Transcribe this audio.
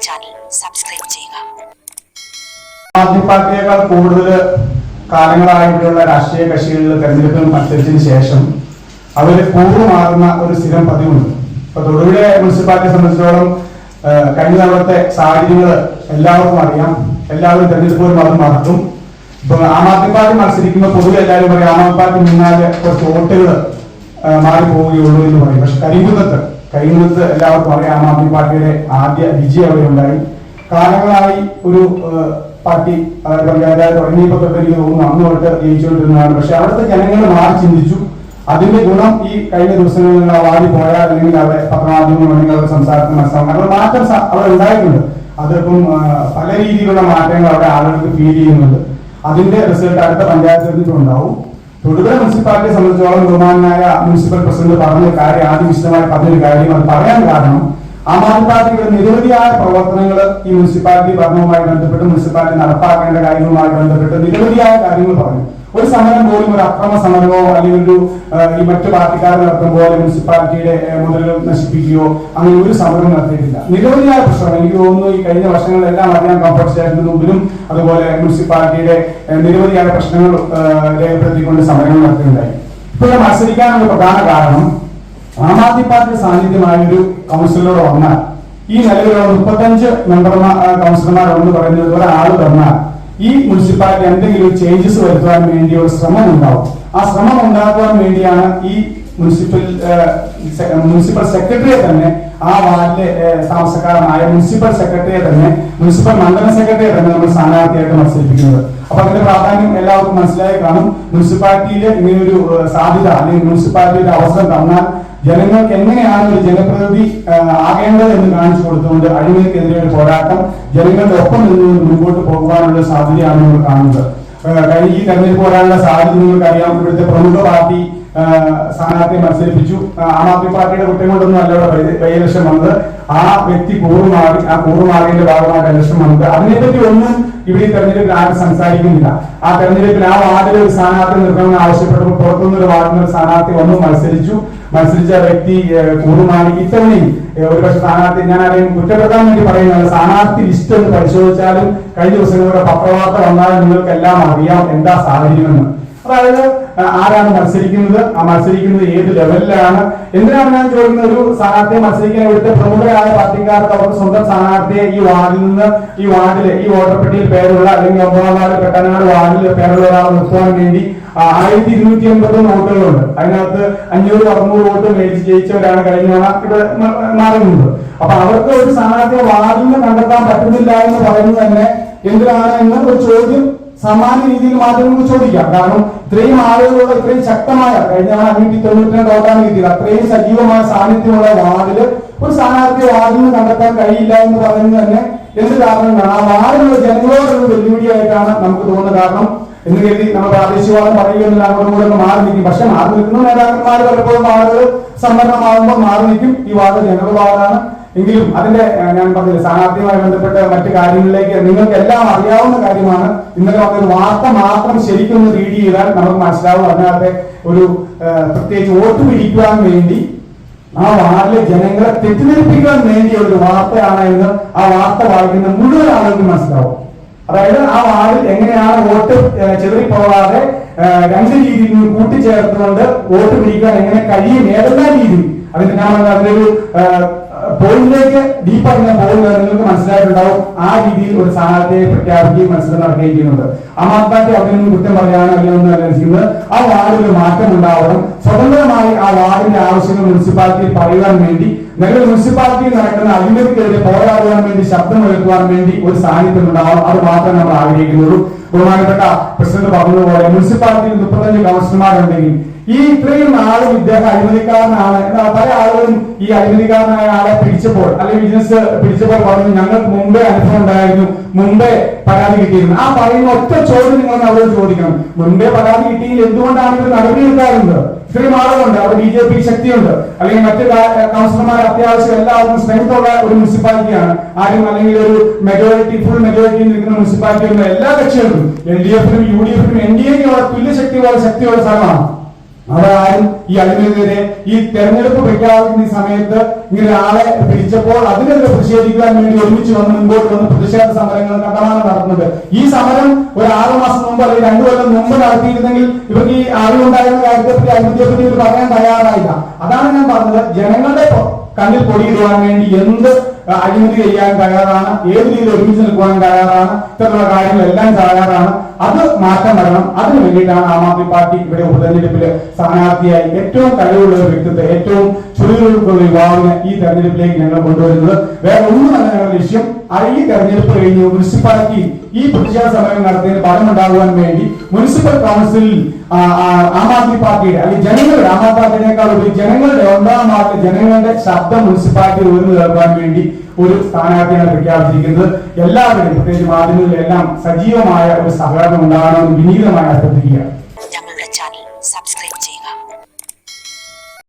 Channel subscribe ചെയ്യുക. ആദ്യ പാർട്ടിയേക്കാൾ കൂടുതൽ കാലങ്ങളായിട്ടുള്ള രാഷ്ട്രീയ കക്ഷികളിൽ തെരഞ്ഞെടുപ്പിൽ മത്സരിച്ചതിന് ശേഷം അവർ കൂറുമാറുന്ന ഒരു സ്ഥിരം പതിവുണ്ട്. ഇപ്പൊ തൊടുപുഴ മുനിസിപ്പാലിറ്റിയെ സംബന്ധിച്ചിടത്തോളം കഴിഞ്ഞ തവണത്തെ സാഹചര്യങ്ങൾ എല്ലാവർക്കും അറിയാം. എല്ലാവരും തെരഞ്ഞെടുപ്പ് വരുമ്പോൾ അത് മറക്കും. ഇപ്പൊ ആം ആദ്മി പാർട്ടി മത്സരിക്കുമ്പോൾ പൊതുവെ എല്ലാവരും പറയും ആം ആദ്മി പാർട്ടി നിന്നാല് കുറച്ച് വോട്ടുകൾ മാറിപ്പോവുകയുള്ളൂ എന്ന് പറയും. പക്ഷെ കരിങ്കുന്നത്ത് എല്ലാവർക്കും അറിയാം ആം ആദ്മി പാർട്ടിയുടെ ആദ്യ വിജയം അവിടെ ഉണ്ടായി. കാലങ്ങളായി ഒരു പാർട്ടി പഞ്ചായത്ത് തുടങ്ങിയപ്പോൾ തൊട്ട് എനിക്ക് തോന്നുന്നു അന്ന് തൊട്ട് ജയിച്ചുകൊണ്ടിരുന്നതാണ്. പക്ഷെ അവിടുത്തെ ജനങ്ങൾ മാറി ചിന്തിച്ചു. അതിന്റെ ഗുണം ഈ കഴിഞ്ഞ ദിവസങ്ങളിൽ വാരി പോയാൽ അല്ലെങ്കിൽ അവിടെ പത്രമാധ്യമങ്ങൾ അല്ലെങ്കിൽ അവരുടെ സംസാരത്തിൽ മനസ്സിലാവും. അവിടെ മാറ്റം അവിടെ ഉണ്ടായിട്ടുണ്ട്. അതിപ്പം പല രീതിയിലുള്ള മാറ്റങ്ങൾ അവിടെ ആളുകൾക്ക് ഫീൽ ചെയ്യുന്നുണ്ട്. അതിന്റെ റിസൾട്ട് അടുത്ത പഞ്ചായത്ത് തെരഞ്ഞെടുപ്പുണ്ടാവും. തൊടുപുഴ മുനിസിപ്പാലിറ്റിയെ സംബന്ധിച്ചോളം ബഹുമാനായ മുനിസിപ്പൽ പ്രസിഡന്റ് പറഞ്ഞ കാര്യം ആദ്യം വിശദമായി പറഞ്ഞൊരു കാര്യം അത് പറയാൻ കാരണം ആം ആദ്മി പാർട്ടിയുടെ നിരവധിയായ പ്രവർത്തനങ്ങൾ ഈ മുനിസിപ്പാലിറ്റി ഭരണവുമായി ബന്ധപ്പെട്ട് മുനിസിപ്പാലിറ്റി നടപ്പാക്കേണ്ട കാര്യങ്ങളുമായി ബന്ധപ്പെട്ട് നിരവധിയായ കാര്യങ്ങൾ പറഞ്ഞു. ഒരു സമരം പോലും ഒരു അക്രമ സമരമോ അല്ലെങ്കിൽ ഒരു ഈ മറ്റു പാർട്ടിക്കാർ നടത്തുമ്പോൾ മുനിസിപ്പാലിറ്റിയുടെ മുതലുകൾ നശിപ്പിക്കുകയോ അങ്ങനെ ഒരു സമരം നടത്തിയിട്ടില്ല. നിരവധിയായ പ്രശ്നങ്ങൾ എനിക്ക് തോന്നുന്നു ഈ കഴിഞ്ഞ വർഷങ്ങളിലെല്ലാം അറിയാൻ കംഫർട്ട് സ്റ്റേഷന് മുമ്പിലും അതുപോലെ മുനിസിപ്പാലിറ്റിയുടെ നിരവധിയായ പ്രശ്നങ്ങൾ രേഖപ്പെടുത്തിക്കൊണ്ട് സമരങ്ങൾ നടത്തുകയുണ്ടായി. ഇപ്പോൾ മത്സരിക്കാനുള്ള പ്രധാന കാരണം ആം ആദ്മി പാർട്ടി സാന്നിധ്യമായ ഒരു കൗൺസിലർ വന്നാൽ ഈ നിലവിലുള്ള 35 കൗൺസിലർമാരെന്ന് പറയുന്നത് ഒരാൾ വന്നാൽ ഈ മുനിസിപ്പാലിറ്റി എന്തെങ്കിലും ചേഞ്ചസ് വരുത്താൻ വേണ്ടി ഒരു ശ്രമം ഉണ്ടാവും. ആ ശ്രമം ഉണ്ടാക്കുവാൻ വേണ്ടിയാണ് ഈ മുനിസിപ്പൽ സെക്രട്ടറിയെ തന്നെ ആ വാർഡിലെ താമസക്കാരനായ മുനിസിപ്പൽ സെക്രട്ടറിയെ തന്നെ മുനിസിപ്പൽ മണ്ഡലം സെക്രട്ടറിയെ തന്നെ നമ്മൾ സ്ഥാനാർത്ഥിയായിട്ട് മത്സരിപ്പിക്കുന്നത്. അപ്പൊ അതിന്റെ പ്രാധാന്യം എല്ലാവർക്കും മനസ്സിലായി കാണും. മുനിസിപ്പാലിറ്റിയിലെ ഇങ്ങനെയൊരു സാധ്യത അല്ലെങ്കിൽ മുനിസിപ്പാലിറ്റിയുടെ അവസരം തന്നാൽ ജനങ്ങൾക്ക് എങ്ങനെയാണ് ഒരു ജനപ്രതിനിധി ആകേണ്ടത് എന്ന് കാണിച്ചു കൊടുത്തുകൊണ്ട് അഴിമതിക്കെതിരെ ഒരു പോരാട്ടം ജനങ്ങളുടെ ഒപ്പം നിന്നുകൊണ്ട് മുൻപോട്ട് പോകുവാനുള്ള സാധ്യതയാണ് നമ്മൾ കാണുന്നത്. ഈ തെരഞ്ഞെടുപ്പ് വരാനുള്ള സാധ്യത നിങ്ങൾക്ക് അറിയാം. ഇവിടുത്തെ പ്രമുഖ പാർട്ടി സ്ഥാനാർത്ഥിയെ മത്സരിപ്പിച്ചു. ആം ആദ്മി പാർട്ടിയുടെ കുറ്റം കൊണ്ടൊന്നും അല്ല ഇവിടെ ബൈ ഇലക്ഷൻ വന്നത്. ആ വ്യക്തി കൂറുമാറിന്റെ ഭാഗമായിട്ട് ഇലക്ഷൻ വന്നത്. അതിനെപ്പറ്റി ഒന്നും ഇവിടെ ഈ തെരഞ്ഞെടുപ്പിൽ ആരും സംസാരിക്കുന്നില്ല. ആ തെരഞ്ഞെടുപ്പിൽ ആ വാർഡിൽ ഒരു സ്ഥാനാർത്ഥി നിർത്തണമെന്ന് ആവശ്യപ്പെട്ടപ്പോൾ പുറത്തുനിന്ന് ഒരു വാർഡിൽ ഒരു സ്ഥാനാർത്ഥി വന്നു മത്സരിച്ച വ്യക്തി കൂറുമാറി. ഇത്തവണയും ഒരുപക്ഷെ സ്ഥാനാർത്ഥി ഞാൻ ആരെയും കുറ്റപ്പെടുത്താൻ വേണ്ടി പറയുന്നത് സ്ഥാനാർത്ഥി ലിസ്റ്റ് ഒന്ന് പരിശോധിച്ചാലും കഴിഞ്ഞ ദിവസങ്ങളുടെ പത്രവാർത്ത വന്നാലും നിങ്ങൾക്ക് എല്ലാം അറിയാം എന്താ സാഹചര്യമെന്ന്. അതായത് ആരാണ് മത്സരിക്കുന്നത്, ആ മത്സരിക്കുന്നത് ഏത് ലെവലിലാണ്, എന്തിനാണ് ഞാൻ ചോദിക്കുന്നത്. ഒരു സ്ഥാനാർത്ഥിയെ മത്സരിക്കാൻ ഇവിടുത്തെ പ്രമുഖരായ പാർട്ടിക്കാർക്ക് അവർക്ക് സ്വന്തം സ്ഥാനാർത്ഥിയെ ഈ വാർഡിൽ നിന്ന് ഈ വാർഡിലെ ഈ വോട്ടർ പട്ടികയിൽ പേരുള്ള അല്ലെങ്കിൽ 9ാം വാർഡ് പെട്ടനാട് വാർഡിൽ പേരുള്ള ഒരാൾ നിർത്തുവാൻ വേണ്ടി 1250 വോട്ടുകളുണ്ട്. അതിനകത്ത് 500-600 വോട്ട് മേടിച്ച് ജയിച്ചവരാണ് കഴിഞ്ഞ തവണ ഇവിടെ മാറുന്നത്. അപ്പൊ അവർക്ക് ഒരു സ്ഥാനാർത്ഥിയെ വാർഡിൽ നിന്ന് കണ്ടെത്താൻ പറ്റുന്നില്ല എന്ന് പറയുന്നത് തന്നെ എന്തിനാണ് എന്ന ഒരു ചോദ്യം സാമാന്യ രീതിയിൽ മാത്രം നമുക്ക് ചോദിക്കാം. കാരണം ഇത്രയും ആളുകളുള്ള ഇത്രയും ശക്തമായ കഴിഞ്ഞ 592 വോട്ടാണ് കിട്ടിയത്. അത്രയും സജീവമായ സാന്നിധ്യമുള്ള വാർഡില് ഒരു സ്ഥാനാർത്ഥിയെ വാർഡിൽ നിന്ന് കണ്ടെത്താൻ കഴിയില്ല എന്ന് പറയുന്നത് തന്നെ എന്ത് കാരണങ്ങളാണ്? ആ വാർഡിലുള്ള ജനങ്ങളോടുള്ള വെല്ലുവിളിയായിട്ടാണ് നമുക്ക് തോന്നുന്നത്. കാരണം എന്ന് കരുതി നമ്മൾ പ്രാദേശികവാദം പറയുകയെന്നില്ല, അങ്ങോട്ടും കൂടെ മാറി നിൽക്കും. പക്ഷെ മാറി നിൽക്കുന്ന നേതാക്കന്മാർ പലപ്പോഴും ആളുകൾ സംവരണമാകുമ്പോൾ മാറി നിൽക്കും. ഈ വാർഡ് ജനറൽ വാർഡാണ് എങ്കിലും അതിന്റെ ഞാൻ പറഞ്ഞില്ല സ്ഥാനാർത്ഥിയുമായി ബന്ധപ്പെട്ട മറ്റു കാര്യങ്ങളിലേക്ക് നിങ്ങൾക്ക് എല്ലാം അറിയാവുന്ന കാര്യമാണ്. ഇന്നലെ വന്നൊരു വാർത്ത മാത്രം ശരിക്കും റീഡ് ചെയ്താൽ നമുക്ക് മനസ്സിലാവും. അതിനകത്തെ ഒരു പ്രത്യേകിച്ച് വോട്ട് പിടിക്കുവാൻ വേണ്ടി ആ വാർഡിലെ ജനങ്ങളെ തെറ്റിദ്ധരിപ്പിക്കാൻ വേണ്ടിയ ഒരു വാർത്തയാണ് എന്ന് ആ വാർത്ത വായിക്കുന്ന മുഴുവൻ ആളുകൾക്ക് മനസ്സിലാവും. അതായത് ആ വാർഡിൽ എങ്ങനെയാണ് വോട്ട് ചെതറിപ്പോകാതെ രണ്ട് രീതിയിൽ കൂട്ടിച്ചേർത്തുകൊണ്ട് വോട്ട് പിടിക്കാൻ എങ്ങനെ കഴിയും, ഏതെല്ലാം രീതി അതിന്റെ ഞാൻ അതിലൊരു പോയിന്റിലേക്ക് ഡീപ്പായി ഞാൻ പോകുന്നത് നിങ്ങൾക്ക് മനസ്സിലായിട്ടുണ്ടാവും. ആ രീതിയിൽ ഒരു സ്ഥാനാർത്ഥിയെ പ്രഖ്യാപിക്കുകയും മത്സരം നടക്കുകയും ചെയ്യുന്നുണ്ട്. ആം ആദ്മി പാർട്ടി അവിടെ നിന്ന് കുറ്റം പറയാനോ അല്ലെങ്കിൽ അനുസരിക്കുന്നത് ആ വാർഡിൽ ഒരു മാറ്റം ഉണ്ടാവണം. സ്വതന്ത്രമായി ആ വാർഡിന്റെ ആവശ്യങ്ങൾ മുനിസിപ്പാലിറ്റിയിൽ പറയുവാൻ വേണ്ടി നിലവിൽ മുനിസിപ്പാലിറ്റിയിൽ നടക്കുന്ന അഴിമതിക്കെതിരെ പോരാടുവാൻ വേണ്ടി ശബ്ദമെടുക്കുവാൻ വേണ്ടി ഒരു സാന്നിധ്യം ഉണ്ടാവണം. അത് മാത്രമേ നമ്മൾ ആഗ്രഹിക്കുന്നുള്ളൂ. ബഹുമാനപ്പെട്ട പ്രസിഡന്റ് പറഞ്ഞതുപോലെ മുനിസിപ്പാലിറ്റിയിൽ 35 കൗൺസിലർമാരുണ്ടെങ്കിൽ ഈ ഇത്രയും നാളും ഇദ്ദേഹം അഴിമതിക്കാരനാണ് എന്നാൽ പല ആളുകളും ഈ അഴിമതിക്കാരനായ ആളെ പിടിച്ചപ്പോൾ അല്ലെങ്കിൽ ബിസിനസ് പിടിച്ചപ്പോൾ പറഞ്ഞു ഞങ്ങൾക്ക് മുമ്പേ അനുഭവം ഉണ്ടായിരുന്നു, മുമ്പേ പരാതി കിട്ടിയിരുന്നു. ആ പറയുന്ന ഒറ്റ ചോദ്യം നിങ്ങൾ അവരോട് ചോദിക്കണം. മുമ്പേ പരാതി കിട്ടിയെങ്കിൽ എന്തുകൊണ്ടാണ് ഇവർ നടപടി എടുക്കാറുണ്ട്? ഇത്രയും ആളുകളുണ്ട്, അവിടെ BJP ശക്തിയുണ്ട്, അല്ലെങ്കിൽ മറ്റു കൗൺസിലർമാർ അത്യാവശ്യം എല്ലാവർക്കും സ്ട്രെങ്ത് ഉള്ള ഒരു മുനിസിപ്പാലിറ്റിയാണ്. ആരും അല്ലെങ്കിൽ ഒരു മെജോറിറ്റി ഫുൾ മെജോറിറ്റി നിൽക്കുന്ന മുനിസിപ്പാലിറ്റിയുള്ള എല്ലാ കക്ഷികൾക്കും LDF-നും UDF-നും NDA-ക്കും തുല്യ ശക്തിയുള്ള സ്ഥലമാണ്. അവരാരും ഈ അഴിമതിക്കെതിരെ ഈ തെരഞ്ഞെടുപ്പ് പ്രഖ്യാപിക്കുന്ന ഈ സമയത്ത് ഇങ്ങനെ ഒരാളെ പിടിച്ചപ്പോൾ അതിനെതിരെ പ്രതിഷേധിക്കാൻ വേണ്ടി ഒരുമിച്ച് വന്ന് മുമ്പോട്ട് വന്ന് പ്രതിഷേധ സമരങ്ങൾ കണ്ടമാനം നടത്തുന്നത്. ഈ സമരം ഒരു 6 മാസം മുമ്പ് അല്ലെങ്കിൽ 2 കൊല്ലം മുമ്പ് നടത്തിയിരുന്നെങ്കിൽ ഇവർക്ക് ഈ അറിവുണ്ടായിരുന്ന കാര്യത്തെപ്പറ്റി അഴിമതിയെപ്പറ്റി ഇവർ പറയാൻ തയ്യാറായില്ല. അതാണ് ഞാൻ പറഞ്ഞത്, ജനങ്ങളുടെ കണ്ണിൽ പൊടിയിടുവാൻ വേണ്ടി എന്ത് അഴിമതി ചെയ്യാൻ തയ്യാറാണ്, ഏത് രീതിയിൽ ഒരുമിച്ച് നിൽക്കുവാൻ തയ്യാറാണ്, ഇത്തരത്തിലുള്ള കാര്യങ്ങളെല്ലാം തയ്യാറാണ്. അത് മാറ്റം വരണം. അതിനു വേണ്ടിയിട്ടാണ് ആം ആദ്മി പാർട്ടി ഇവിടെ ഉപതെരഞ്ഞെടുപ്പിൽ സ്ഥാനാർത്ഥിയായി ഏറ്റവും കഴിവുള്ള ഒരു വ്യക്തിത്വം, ഏറ്റവും ചുരുക്കുള്ള യുവാവിനെ ഈ തെരഞ്ഞെടുപ്പിലേക്ക് ഞങ്ങൾ കൊണ്ടുവരുന്നത്. വേറെ ഒന്നുമല്ല ഞങ്ങളുടെ ലക്ഷ്യം. ഈ തെരഞ്ഞെടുപ്പ് കഴിഞ്ഞ് മുനിസിപ്പാലിറ്റി ഈ പ്രതിഷേധ സമരം നടത്തിയതിന് ഫലമുണ്ടാകുവാൻ വേണ്ടി മുനിസിപ്പൽ കൗൺസിലിൽ ആം ആദ്മി പാർട്ടിയുടെ അല്ലെങ്കിൽ ജനങ്ങളുടെ, ആം ആദ്മി പാർട്ടിയേക്കാൾ ഉപരി ജനങ്ങളുടെ 1-ാം വാർഡ് ജനങ്ങളുടെ ശബ്ദം മുനിസിപ്പാലിറ്റി ഉയർന്നു കേൾക്കാൻ വേണ്ടി ഒരു സ്ഥാനാർത്ഥിയാണ് പ്രഖ്യാപിച്ചിരിക്കുന്നത്. എല്ലാവരും പ്രത്യേകിച്ച് മാധ്യമങ്ങളിലെല്ലാം സജീവമായ ഒരു സഹകരണം ഉണ്ടാകണമെന്ന് വിനീതമായി അഭ്യർത്ഥിക്കുകയാണ്.